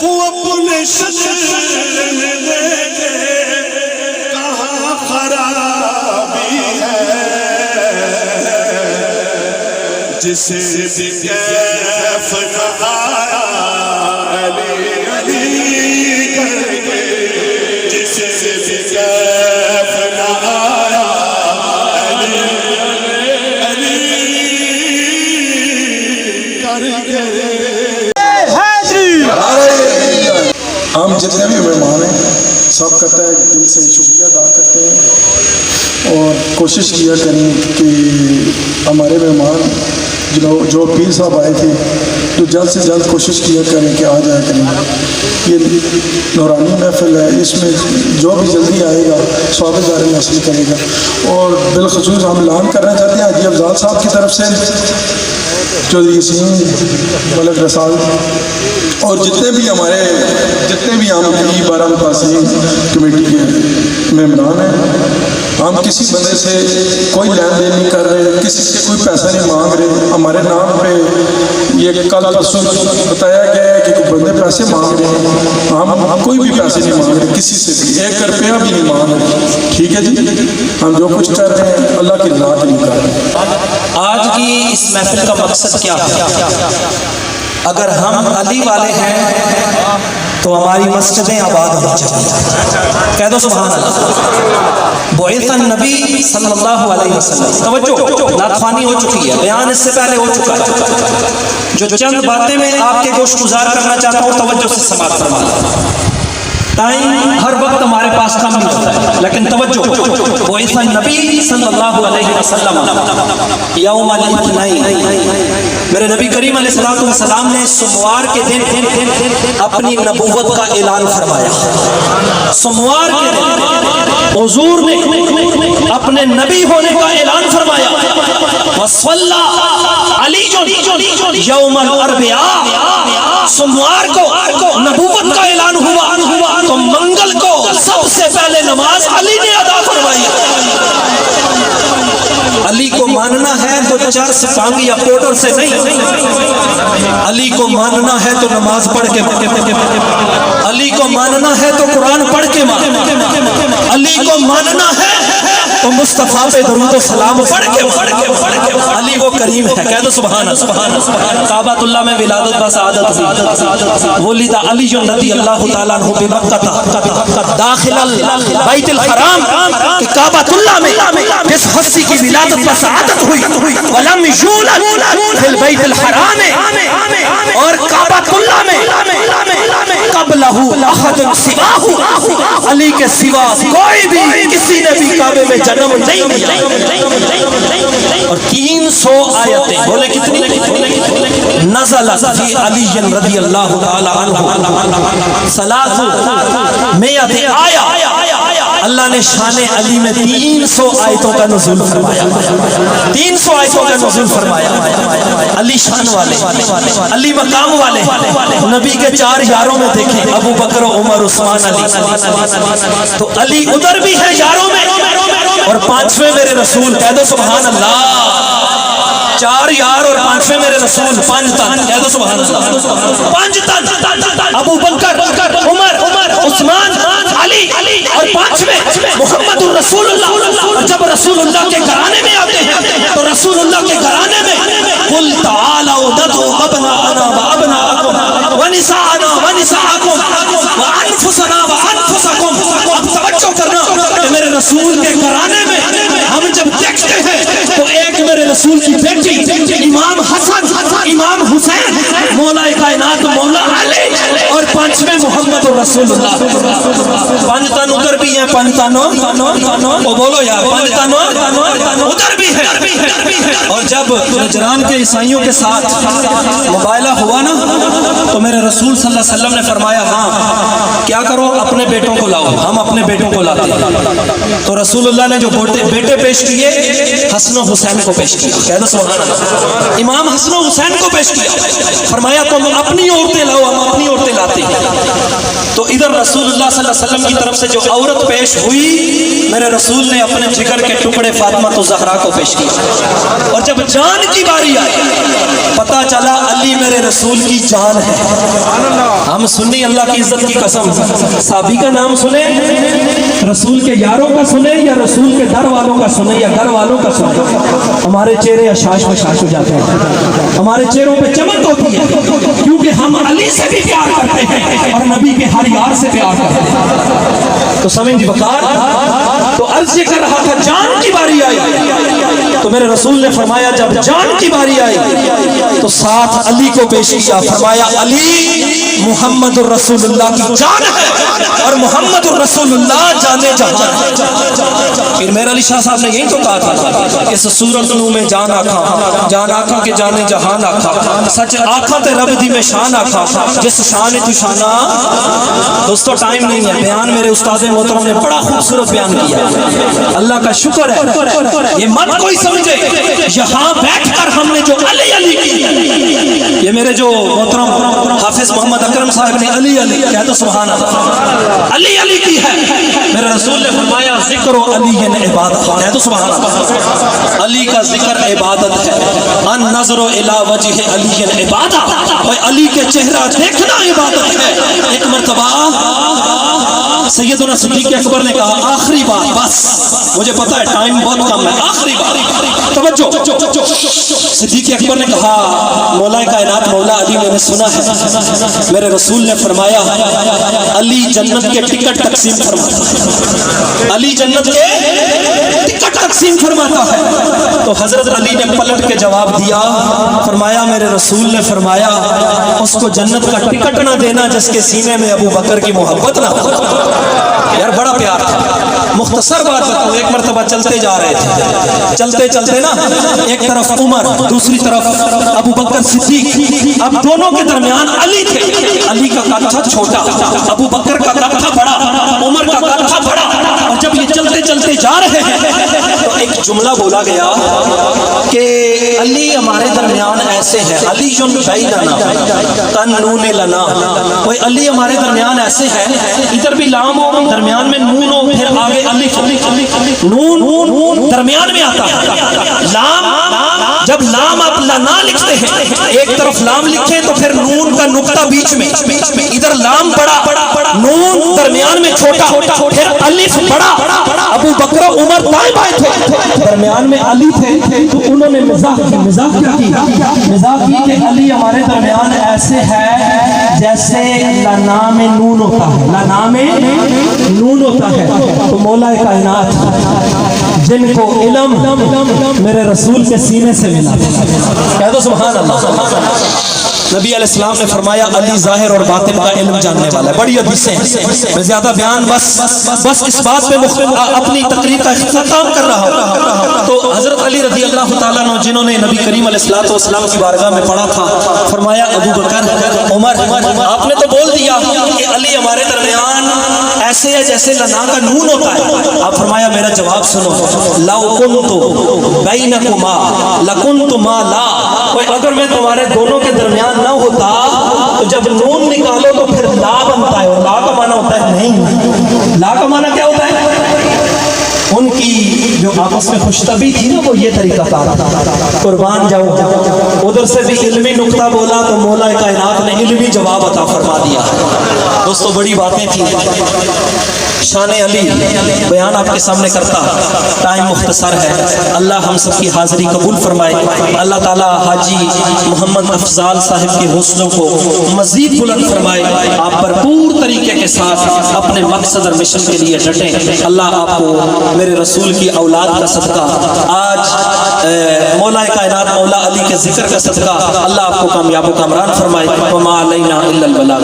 وہ اپنے شجر میں دیکھے کہاں خرابی ہے، جسے بھی کیف نہ آیا علی علی کر کے، جسے بھی کیف نہ آیا علی علی کر کے۔ ہم جتنے بھی مہمان ہیں سب کرتا ہے دل سے شکریہ ادا کرتے ہیں اور کوشش کیا کریں کہ ہمارے مہمان جو پیر صاحب آئے تھے تو جلد سے جلد کوشش کیا کریں کہ آ جایا کریں۔ یہ نورانی محفل ہے، اس میں جو بھی جلدی آئے گا ثواب جاری حاصل کرے گا۔ اور بالخصوص ہم اعلان کرنا چاہتے ہیں حاجی افضال صاحب کی طرف سے، چودھری یاسین ملک رسال اور جتنے بھی ہم بارہ متاثرین کمیٹی کے ممبران ہیں، ہم کسی بندے سے کوئی لین دین نہیں کر رہے، کسی سے کوئی پیسہ نہیں مانگ رہے۔ ہمارے نام پہ یہ کل پرسوں بتایا گیا ہے کہ کوئی بندے پیسے مانگ رہے ہیں، ہم کوئی بھی پیسے نہیں مانگ رہے، کسی سے بھی 1 روپیہ بھی نہیں مانگ رہے، ٹھیک ہے جی؟ ہم جو کچھ کر رہے ہیں اللہ کی رضا کے لیے کر رہے ہیں۔ آج کی اس محفل کا مقصد کیا ہے؟ اگر ہم علی والے ہیں تو ہماری مسجدیں آباد ہونی چاہیے۔ کہہ دو سبحان اللہ۔ بعث النبی صلی اللہ علیہ وسلم، توجہ نعت خوانی ہو چکی ہے، بیان اس سے پہلے ہو چکا ہے، جو چند باتیں میں آپ کے گوش گزار کرنا چاہتا ہوں توجہ سے سماعت فرمائیں۔ ٹائم ہر وقت ہمارے پاس کم نہیں ہوتا ہے، لیکن توجہ، بعث النبی صلی اللہ علیہ وسلم یوم الاثنین، میرے نبی کریم علیہ السلام نے سوموار کے دن اپنی نبوت کا اعلان فرمایا۔ سوموار کے دن حضور نے اپنے نبی ہونے کا اعلان فرمایا۔ وصلی علی یوم الاربعاء، سوموار کو نبوت کا اعلان ہوا تو منگل کو سب سے پہلے نماز علی نے ادا فرمائی۔ علی کو ماننا ہے تو چرس ٹانگ یا پوٹر سے نہیں، علی کو ماننا ہے تو نماز پڑھ کے مان، علی کو ماننا ہے تو قرآن پڑھ کے مان، علی کو ماننا ہے تو مصطفیٰ پہ درود و سلام پڑھ کے مان۔ علی وہ کریم ہے، کہہ دو سبحان اللہ۔ کعبۃ اللہ میں ولادت و سعادت ہوئی، ولد علی رضی اللہ تعالیٰ عنہ بمکہ داخل بیت الحرام، کہ کعبۃ اللہ میں جس ہستی کی ولادت و سعادت ہوئی، ولم یولد فی البیت الحرام، اور کعبۃ اللہ میں قبلہ احد سواہ، علی کے سوا کوئی بھی کسی نے بھی کعبے میں جنم نہیں لیا۔ اور 300 آیتیں، بولے کتنی؟ نزلت فی علی رضی اللہ تعالی عنہ ثلاث مئۃ آیہ، اللہ نے شان علی میں 300 آیتوں کا نزول فرمایا، 300 آیتوں کا نزول فرمایا۔ علی شان والے، علی مقام والے، نبی کے 4 یاروں میں دیکھیں، ابو بکر عمر عثمان علی، تو علی ادھر بھی ہے یاروں میں، اور 5ویں میرے رسول، کہہ دو سبحان اللہ۔ 4 یار اور 5ویں میرے رسول، 5 تن، کہہ دو سبحان اللہ۔ 5 تن، ابو بکر عمر عثمان علی، اور 5ویں محمد الرسول اللہ۔ اور جب رسول اللہ کے گھرانے میں آتے ہیں تو رسول اللہ کے گھرانے میں قل تعالوا ندعو ابناءنا وابناءکم ونساءنا ونساءکم وانفسنا وانفسکم۔ اب توجہ کرنا کہ میرے رسول کے گھرانے میں ہم جب دیکھتے ہیں تو ایک میرے رسول کی بیٹی امام حسن، امام حسین، مولا کائنات مولا علی، اور 5ویں محمد الرسول اللہ۔ 5 تن ادھر بھی ہیں، 5 تنوں وہ بولو یار، 5 تنوں ادھر بھی ہے۔ اور جب نجران کے عیسائیوں کے ساتھ مباہلہ ہوا نا تو میرے رسول صلی اللہ علیہ وسلم نے فرمایا ہاں کیا کرو، اپنے بیٹوں کو لاؤ، ہم اپنے بیٹوں کو لاتے ہیں۔ تو رسول اللہ نے جو بیٹے پیش کیے، حسن و حسین کو پیش کیا، کہہ دو سبحان اللہ۔ امام حسن و حسین کو پیش کیا، فرمایا تم اپنی عورتیں لاؤ، ہم اپنی عورتیں لاتے ہیں۔ تو ادھر رسول اللہ صلی اللہ علیہ وسلم کی طرف سے جو عورت پیش ہوئی، میرے رسول نے اپنے جگر کے ٹکڑے فاطمہ الزہرا کو پیش کیا، اور جب جان کی باری آئی پتا چلا علی میرے رسول کی جان ہے۔ ہم سنی اللہ کی عزت کی قسم صحابی کا نام سنے، رسول کے یاروں کا سنے یا رسول کے در والوں کا سنے یا گھر والوں کا سنے، ہمارے چہرے اشاش بشاش ہو جاتے ہیں، ہمارے چہروں پہ چمک ہوتی ہے، کیونکہ ہم علی سے بھی پیار کرتے ہیں اور نبی کے ہر یار سے پیار کرتے ہیں۔ تو سمجھ وقار، تو عرض یہ کر رہا تھا جان کی باری آئی تو میرے رسول نے فرمایا جب جان کی باری آئی تو ساتھ علی کو پیش کیا، فرمایا علی محمد الرسول اللہ کی جان ہے اور محمد الرسول اللہ جانے جہان ہے۔ پھر میرا علی شاہ صاحب نے یہی تو کہا تھا کہ صورت نو میں جان آکھا کے جانے جہان آکھا، سچ آکھا تے رب دی میں شان آکھا، جس شان تو شانہ۔ دوستو ٹائم نہیں ہے، بیان میرے استاد محترم نے بڑا خوبصورت بیان کیا، اللہ کا شکر ہے۔ یہ مت کوئی سمجھے یہاں بیٹھ کر ہم نے جو علی علی کی، یہ میرے جو محترم حافظ محمد اکرم صاحب نے علی علی کہہ تو سبحان اللہ، علی علی کی ہے۔ میرے رسول نے فرمایا ذکر علی عبادت، کہہ تو سبحان اللہ، علی کا ذکر عبادت ہے۔ ان نظر الی وجہ علی عبادت، اور علی کے چہرہ دیکھنا عبادت ہے۔ ایک مرتبہ سیدنا صدیق اکبر نے کہا آخری بات، بس مجھے پتا ہے ٹائم بہت کم ہے، آخری بات توجہ۔ صدیق اکبر نے کہا مولا کائنات مولا علی میں نے سنا ہے میرے رسول نے فرمایا علی جنت کے ٹکٹ تقسیم فرماتا ہے، علی جنت کے ٹکٹ تقسیم فرماتا ہے۔ تو حضرت علی نے پلٹ کے جواب دیا، فرمایا میرے رسول نے فرمایا اس کو جنت کا ٹکٹ نہ دینا جس کے سینے میں ابو بکر کی محبت نہ ہو۔ یار بڑا پیار تھا۔ مختصر بات بتاؤ، ایک مرتبہ چلتے جا رہے تھے، چلتے چلتے نا ایک طرف عمر دوسری طرف ابو بکر صدیق، اب دونوں کے درمیان علی تھے، علی کا کتھا چھوٹا، ابو بکر کا کتھا بڑا، عمر کا کتھا بڑا، اور جب یہ چلتے چلتے جا رہے ہیں تو ایک جملہ بولا گیا کہ علی ہمارے درمیان ایسے ہے، علی بیننا تنون لنا، کوئی علی ہمارے درمیان ایسے ہے، ادھر بھی لام ہو درمیان میں نون ہو پھر آگے الف، نون درمیان میں آتا ہے، لام جب لام آپ لنا لکھتے ہیں ایک طرف لام لکھیں تو پھر نون کا نقطہ بیچ میں، ادھر لام بڑا نون درمیان میں چھوٹا پھر الف بڑا، ابو بکر عمر دائیں بائیں تھے درمیان میں علی تھے، تو انہوں نے مزاح کیا کی کہ علی ہمارے درمیان ایسے ہے جیسے لنا میں نون ہوتا ہے، لنا میں نون ہوتا ہے۔ تو مولا کائنات جن کو علم میرے رسول کے سینے سے ملا، کہہ دو سبحان اللہ۔ نبی علیہ السلام نے فرمایا علی ظاہر اور باطن کا علم جاننے والا ہے۔ بڑی حدیثیں ہیں، میں زیادہ بیان بس اس بات پہ اپنی تقریر کا اختتام کر رہا ہوں۔ تو حضرت علی رضی اللہ تعالیٰ عنہ جنہوں نے نبی کریم علیہ السلام کی بارگاہ میں پڑھا تھا، فرمایا ابو بکر عمر آپ نے تو بول دیا کہ علی ہمارے درمیان ایسے ہے جیسے لنا کا نون ہوتا ہے، آپ فرمایا میرا جواب سنو، لو کنت بینکما لکنت ما لا، اگر میں تمہارے دونوں کے درمیان نہ ہوتا تو جب نون نکالو تو پھر لا بنتا ہے، اور لا کا معنی ہوتا ہے نہیں، لا کا معنی کیا ہوتا ہے؟ ان کی جو آپس میں خوشطبی تھی نا وہ یہ طریقہ کار تھا، قربان جاؤ ادھر سے بھی علمی نقطہ بولا تو مولا کائنات نے علمی جواب عطا فرما دیا۔ دوستو بڑی باتیں تھیں، شان علی بیان آپ کے سامنے کرتا، ٹائم مختصر ہے، اللہ ہم سب کی حاضری قبول فرمائے، اللہ تعالی حاجی محمد افضال صاحب کے حوصلوں کو مزید بلند فرمائے، آپ بھرپور طریقے کے ساتھ اپنے مقصد اور مشن کے لیے ڈٹیں، اللہ آپ کو میرے رسول کی اولاد کا صدقہ، آج مولا کائنات مولا علی کے ذکر کا صدقہ، اللہ آپ کو کامیاب و کامران فرمائے، وما علینا الا البلاغ۔